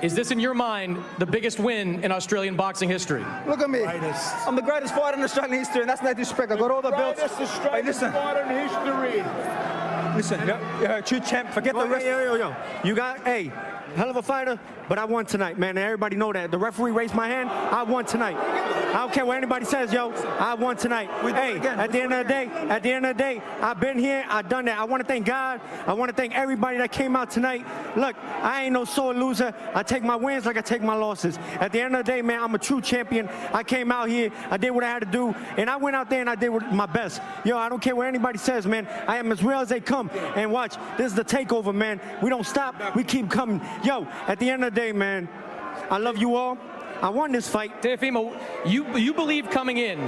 Is this, in your mind, the biggest win in Australian boxing history? Look at me. I'm the greatest fighter in Australian history, and that's no disrespect. I got all the belts. Hey, listen. Listen, true champ. Forget the rest. Yo. You got, hey, hell of a fighter, but I won tonight, man. And everybody know that. The referee raised my hand. I won tonight. I don't care what anybody says, yo. I won tonight. Hey, at the end of the day, I've been here. I've done that. I want to thank God. I want to thank everybody that came out tonight. Look, I ain't no sore loser. I take my wins like I take my losses. At the end of the day, man, I'm a true champion. I came out here. I did what I had to do, and I went out there and I did my best. Yo, I don't care what anybody says, man. I am as real as they come. And watch, this is the takeover, man. We don't stop. We keep coming. Yo, at the end of the day, man, I love you all. I won this fight. Teofimo, you believe coming in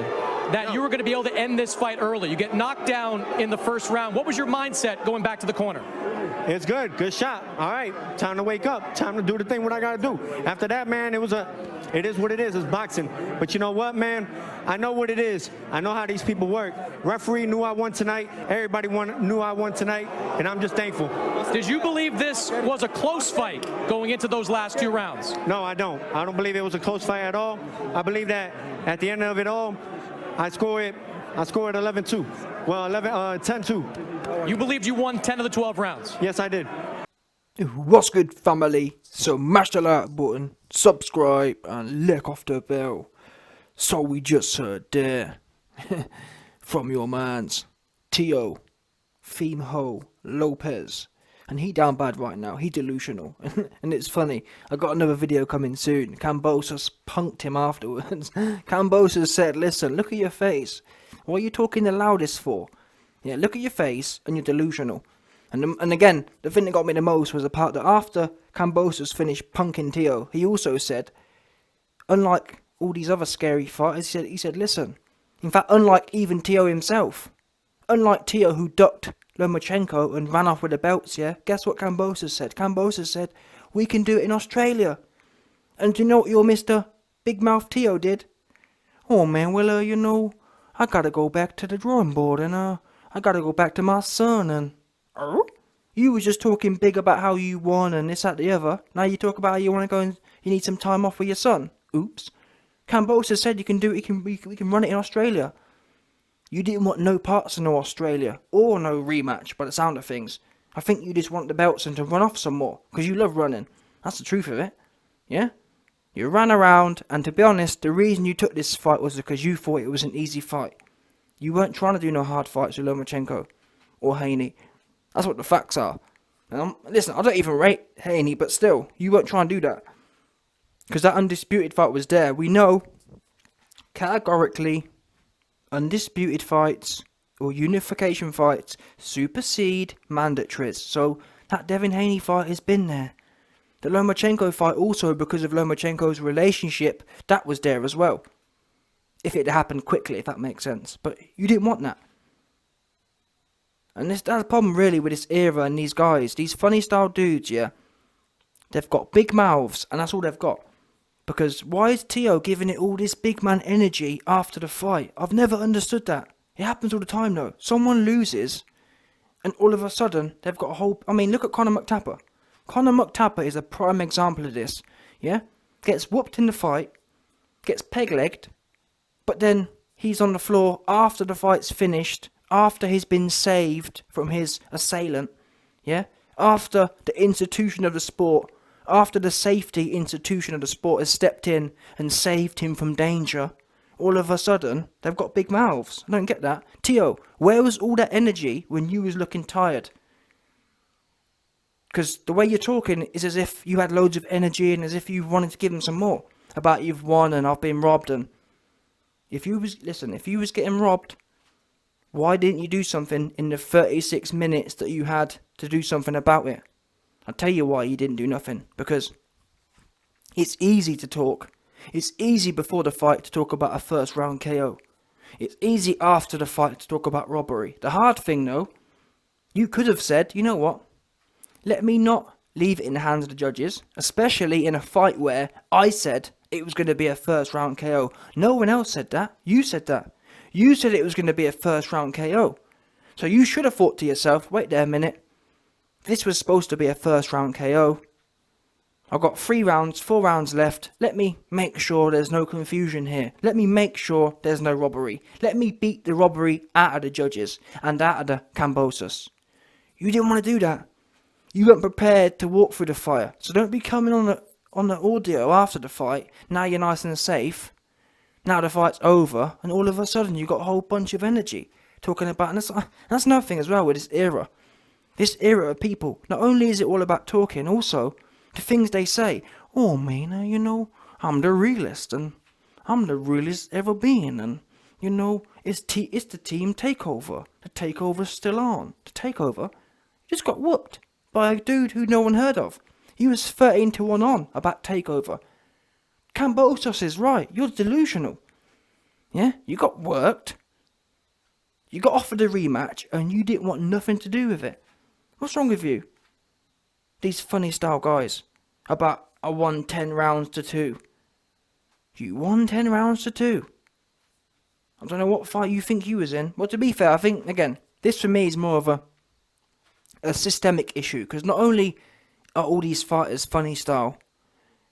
that you were going to be able to end this fight early. You get knocked down in the first round. What was your mindset going back to the corner? It's good. Good shot. All right. Time to wake up. Time to do the thing what I got to do. After that, man, it is what it is. It's boxing. But you know what, man? I know what it is. I know how these people work. Referee knew I won tonight. Everybody knew I won tonight. And I'm just thankful. Did you believe this was a close fight going into those last 2 rounds? No, I don't. I don't believe it was a close fight at all. I believe that at the end of it all, I scored 11-2. Well, 10-2. You believed you won 10 of the 12 rounds? Yes, I did. What's good, family? So mash the like button, subscribe, and lick off the bell. So we just heard there from your man's Teofimo Lopez. And he down bad right now. He delusional. And it's funny. I got another video coming soon. Kambosos punked him afterwards. Kambosos said, listen, look at your face. What are you talking the loudest for? Yeah, look at your face and you're delusional. And again, the thing that got me the most was the part that after Kambosos finished punking Teo, he also said, unlike all these other scary fighters, he said, listen, in fact, unlike even Teo himself, unlike Teo who ducked Lomachenko and ran off with the belts, yeah, guess what Kambosos said? Kambosos said, we can do it in Australia. And do you know what your Mr. Big Mouth Teo did? Oh man, well, you know, I gotta go back to the drawing board and I gotta go back to my son and... You was just talking big about how you won and this, that, the other. Now you talk about how you want to go and you need some time off with your son. Oops. Kambosos said you can do it, we can run it in Australia. You didn't want no parts of no Australia or no rematch by the sound of things. I think you just want the belts and to run off some more because you love running. That's the truth of it. Yeah? You ran around and to be honest, the reason you took this fight was because you thought it was an easy fight. You weren't trying to do no hard fights with Lomachenko or Haney. That's what the facts are. Listen, I don't even rate Haney, but still, you weren't trying to do that. Because that undisputed fight was there. We know, categorically, undisputed fights or unification fights supersede mandatories. So, that Devin Haney fight has been there. The Lomachenko fight also, because of Lomachenko's relationship, that was there as well. If it happened quickly, if that makes sense. But you didn't want that. And that's the problem really with this era and these guys. These funny style dudes, yeah. They've got big mouths and that's all they've got. Because why is Teo giving it all this big man energy after the fight? I've never understood that. It happens all the time though. Someone loses and all of a sudden they've got a whole... I mean, look at Conor McTappar. Conor McTappar is a prime example of this. Yeah? Gets whooped in the fight. Gets peg-legged. But then he's on the floor after the fight's finished. After he's been saved from his assailant, yeah? After the institution of the sport, after the safety institution of the sport has stepped in and saved him from danger, all of a sudden, they've got big mouths. I don't get that. Teo, where was all that energy when you was looking tired? Because the way you're talking is as if you had loads of energy and as if you wanted to give him some more. About you've won and I've been robbed and... If you was getting robbed... Why didn't you do something in the 36 minutes that you had to do something about it? I'll tell you why you didn't do nothing. Because it's easy to talk. It's easy before the fight to talk about a first round KO. It's easy after the fight to talk about robbery. The hard thing though, you could have said, you know what? Let me not leave it in the hands of the judges. Especially in a fight where I said it was going to be a first round KO. No one else said that. You said that. You said it was going to be a first round KO. So you should have thought to yourself, wait there a minute. This was supposed to be a first round KO. I've got 4 rounds left. Let me make sure there's no confusion here. Let me make sure there's no robbery. Let me beat the robbery out of the judges and out of the Kambosos. You didn't want to do that. You weren't prepared to walk through the fire. So don't be coming on the audio after the fight. Now you're nice and safe. Now the fight's over, and all of a sudden you got a whole bunch of energy talking about. And that's another thing as well with this era. This era of people. Not only is it all about talking, also the things they say. Oh, man, you know, I'm the realest, and I'm the realest ever been, and you know, it's the team takeover. The takeover's still on. The takeover just got whooped by a dude who no one heard of. He was 13-1 on about takeover. Kambosos is right. You're delusional. Yeah, you got worked. You got offered a rematch, and you didn't want nothing to do with it. What's wrong with you? These funny style guys about I won 10 rounds to 2. You won 10 rounds to 2. I don't know what fight you think you was in. Well, to be fair, I think, again, this for me is more of a systemic issue. Because not only are all these fighters funny style,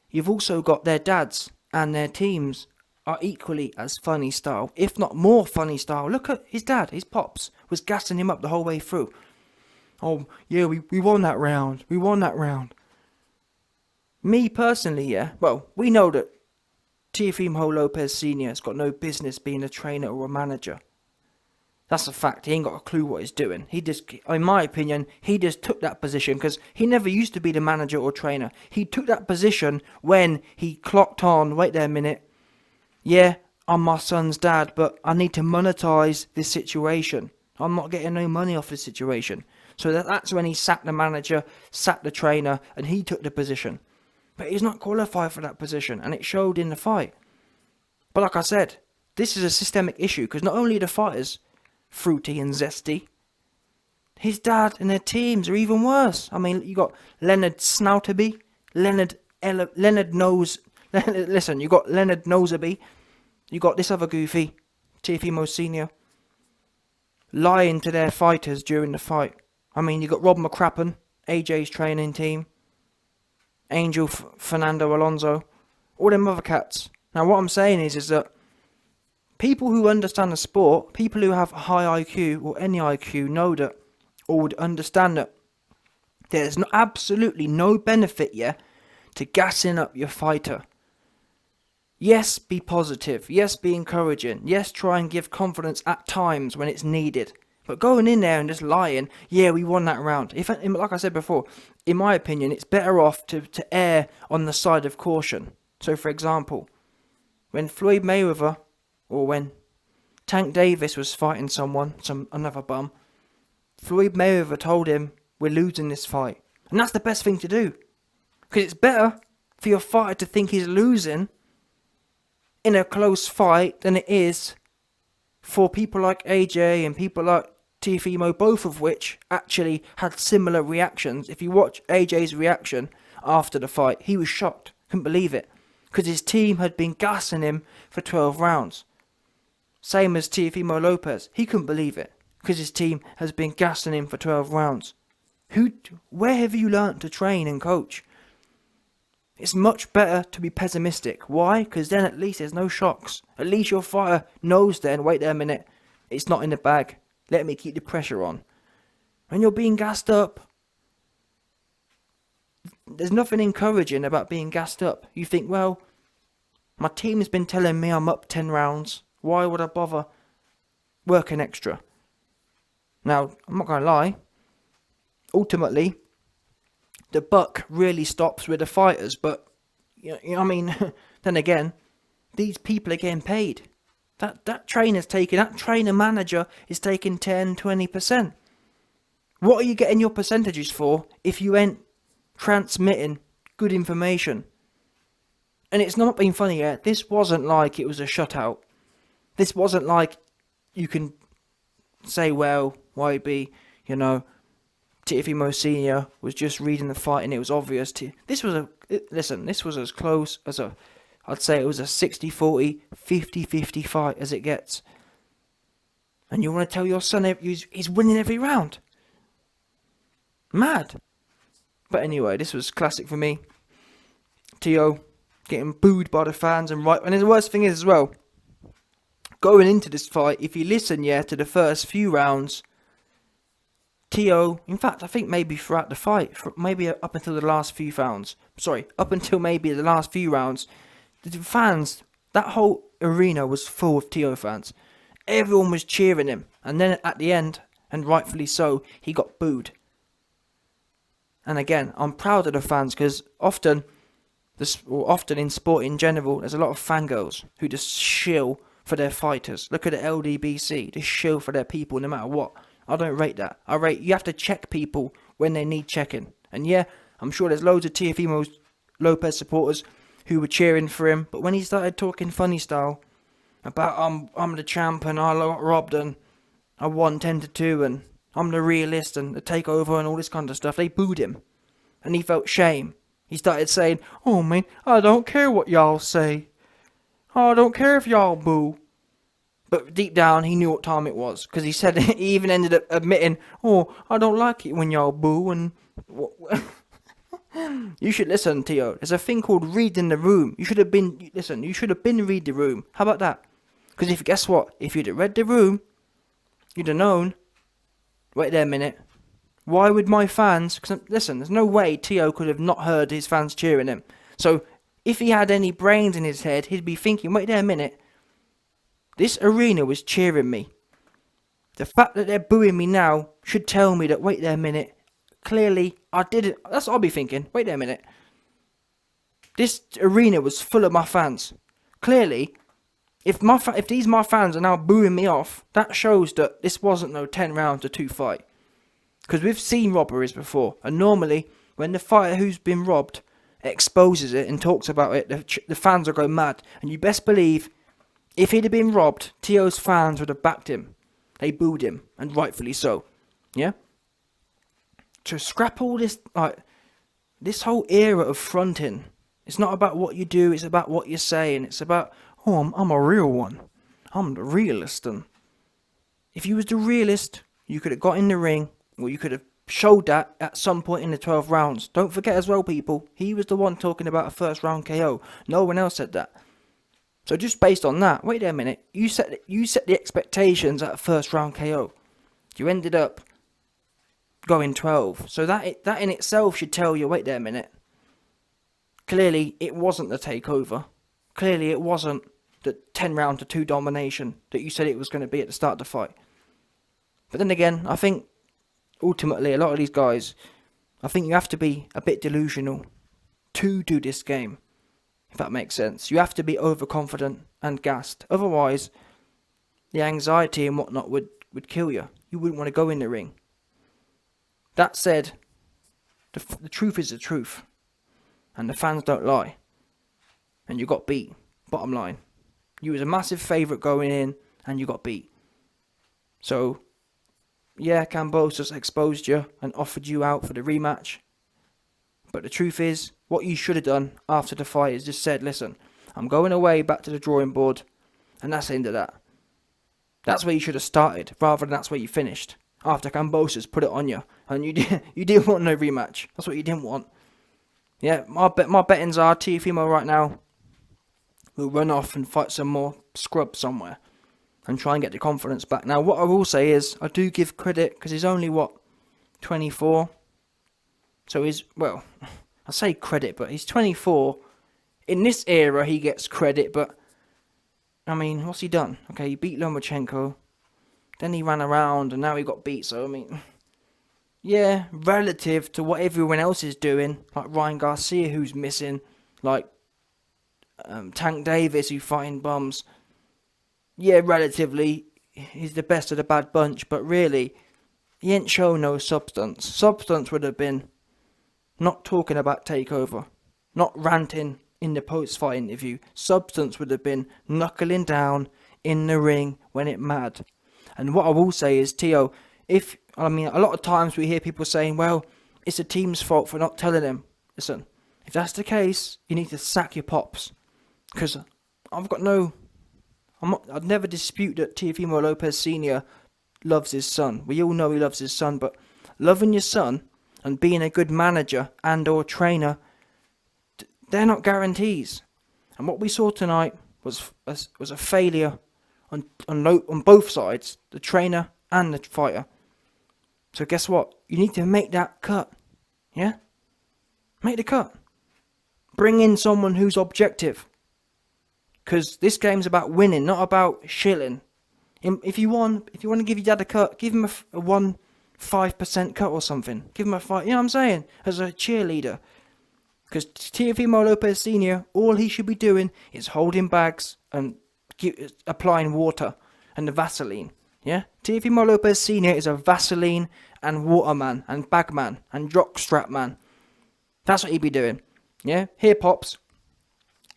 you've also got their dads and their teams are equally as funny style, if not more funny style. Look at his dad, his pops, was gassing him up the whole way through. Oh, yeah, we won that round. We won that round. Me personally, yeah, well, we know that Teofimo Lopez Sr. has got no business being a trainer or a manager. That's a fact. He ain't got a clue what he's doing. He just, in my opinion, he just took that position because he never used to be the manager or trainer. He took that position when he clocked on, wait there a minute, yeah, I'm my son's dad, but I need to monetize this situation. I'm not getting no money off this situation. So that's when he sacked the manager, sacked the trainer, and he took the position. But he's not qualified for that position, and it showed in the fight. But like I said, this is a systemic issue, because not only are the fighters fruity and zesty, his dad and their teams are even worse. I mean, you got Leonard Snouterby, Leonard Nose... Listen, you got Leonard Noseby, you got this other goofy, Teofimo Sr., lying to their fighters during the fight. I mean, you got Rob McCrappen, AJ's training team, Angel Fernando Alonso, all them other cats. Now, what I'm saying is that people who understand the sport, people who have high IQ or any IQ know that, or would understand that there's absolutely no benefit, yeah, to gassing up your fighter. Yes, be positive. Yes, be encouraging. Yes, try and give confidence at times when it's needed. But going in there and just lying, yeah, we won that round. Like I said before, in my opinion, it's better off to err on the side of caution. So, for example, when Floyd Mayweather, or when Tank Davis was fighting another bum, Floyd Mayweather told him, we're losing this fight. And that's the best thing to do. Because it's better for your fighter to think he's losing in a close fight than it is for people like AJ and people like Teofimo, both of which actually had similar reactions. If you watch AJ's reaction after the fight, he was shocked, couldn't believe it, because his team had been gassing him for 12 rounds. Same as Teofimo Lopez, he couldn't believe it, because his team has been gassing him for 12 rounds. Where have you learnt to train and coach? It's much better to be pessimistic. Why? Because then at least there's no shocks. At least your fighter knows then, wait there a minute, it's not in the bag. Let me keep the pressure on. When you're being gassed up, there's nothing encouraging about being gassed up. You think, well, my team has been telling me I'm up 10 rounds. Why would I bother working extra? Now, I'm not going to lie. Ultimately, the buck really stops with the fighters, but you know, I mean, then again, these people are getting paid. That trainer manager is taking 10-20%. What are you getting your percentages for if you ain't transmitting good information? And it's not being funny yet. This wasn't like it was a shutout. This wasn't like you can say, well, YB, you know, Teofimo Sr. was just reading the fight and it was obvious. This was as close as I'd say it was a 60-40, 50-50 fight as it gets. And you want to tell your son he's winning every round? Mad. But anyway, this was classic for me. Teo getting booed by the fans and right. And the worst thing is as well, going into this fight, if you listen, to the first few rounds, Teo, in fact, I think maybe throughout the fight, maybe up until the last few rounds, up until maybe the last few rounds, the fans, that whole arena was full of Teo fans. Everyone was cheering him. And then at the end, and rightfully so, he got booed. And again, I'm proud of the fans because often in sport in general, there's a lot of fangirls who just shill for their fighters. Look at the LDBC, they shill for their people no matter what. I don't rate that. I rate you have to check people when they need checking. And yeah, I'm sure there's loads of Teofimo Lopez supporters who were cheering for him, but when he started talking funny style about I'm the champ and I got robbed and I won 10-2 and I'm the realist and the takeover and all this kind of stuff, they booed him. And he felt shame. He started saying, "Oh man, I don't care what y'all say. I don't care if y'all boo." But deep down, he knew what time it was. Because he said, he even ended up admitting, "Oh, I don't like it when y'all boo." And you should listen, Teo. There's a thing called reading the room. You should have been read the room. How about that? Because guess what? If you'd have read the room, you'd have known. Wait there a minute. Why would my fans... Cause, listen, there's no way Teo could have not heard his fans cheering him. So, if he had any brains in his head, he'd be thinking, wait there a minute. This arena was cheering me. The fact that they're booing me now should tell me that, wait there a minute, clearly I didn't... That's what I'll be thinking. Wait there a minute. This arena was full of my fans. Clearly, if these my fans are now booing me off, that shows that this wasn't no 10 round to 2 fight. Because we've seen robberies before, and normally when the fighter who's been robbed exposes it and talks about it, the fans will go mad. And you best believe, if he'd have been robbed, Teo's fans would have backed him. They booed him, and rightfully so. Yeah? To scrap all this, this whole era of fronting, it's not about what you do, it's about what you say, and it's about, oh, I'm a real one. I'm the realist. And if you was the realist, you could have got in the ring, or you could have showed that at some point in the 12 rounds. Don't forget as well, people, he was the one talking about a first round KO. No one else said that. So just based on that, wait a minute, you set the expectations at a first round KO. You ended up going 12. So that in itself should tell you, wait there a minute. Clearly it wasn't the takeover. Clearly it wasn't the 10 round to 2 domination that you said it was going to be at the start of the fight. But then again, I think ultimately a lot of these guys, I think you have to be a bit delusional to do this game. If that makes sense. You have to be overconfident and gassed. Otherwise, the anxiety and whatnot would kill you. You wouldn't want to go in the ring. That said, the truth is the truth. And the fans don't lie. And you got beat. Bottom line. You was a massive favourite going in and you got beat. So, yeah, Kambosos exposed you and offered you out for the rematch. But the truth is, what you should have done after the fight is just said, listen, I'm going away back to the drawing board, and that's the end of that. That's where you should have started, rather than that's where you finished. After Kambosos put it on you, and you didn't want no rematch. That's what you didn't want. Yeah, my bettings are Teofimo right now will run off and fight some more scrub somewhere, and try and get the confidence back. Now, what I will say is, I do give credit, because he's only, 24? So he's, well, I say credit, but he's 24. In this era, he gets credit, but, I mean, what's he done? Okay, he beat Lomachenko, then he ran around, and now he got beat, so, I mean, yeah, relative to what everyone else is doing, like Ryan Garcia, who's missing, like Tank Davis, who's fighting bums, yeah, relatively, he's the best of the bad bunch, but really, he ain't shown no substance. Substance would have been not talking about takeover, not ranting in the post-fight interview. Substance would have been knuckling down in the ring when it mattered. And what I will say is, Teo, a lot of times we hear people saying, well, it's the team's fault for not telling him. Listen, if that's the case, you need to sack your pops. Because I'd never dispute that Teofimo Lopez Sr. loves his son. We all know he loves his son, but loving your son and being a good manager and or trainer they're not guarantees. And what we saw tonight was a failure on both sides, the trainer and the fighter. So guess what? You need to make that cut. Yeah? Make the cut. Bring in someone who's objective. Because this game's about winning, not about shilling. If you want to give your dad a cut, give him a 1.5% cut or something. Give him a fight. You know what I'm saying? As a cheerleader. Because Teofimo Lopez Sr., all he should be doing is holding bags and applying water and the Vaseline. Yeah? Teofimo Lopez Sr. is a Vaseline and water man and bag man and jockstrap man. That's what he'd be doing. Yeah? Here, Pops.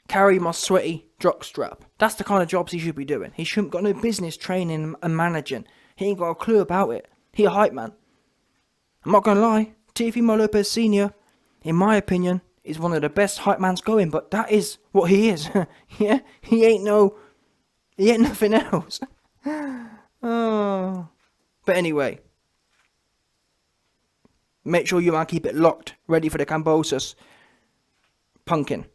Carry my sweaty jockstrap. That's the kind of jobs he should be doing. He shouldn't got no business training and managing. He ain't got a clue about it. He a hype man. I'm not gonna lie. Teofimo Lopez Sr., in my opinion, is one of the best hype mans going, but that is what he is. Yeah? He ain't nothing else. Oh. But anyway. Make sure you man keep it locked, ready for the Kambosos punking.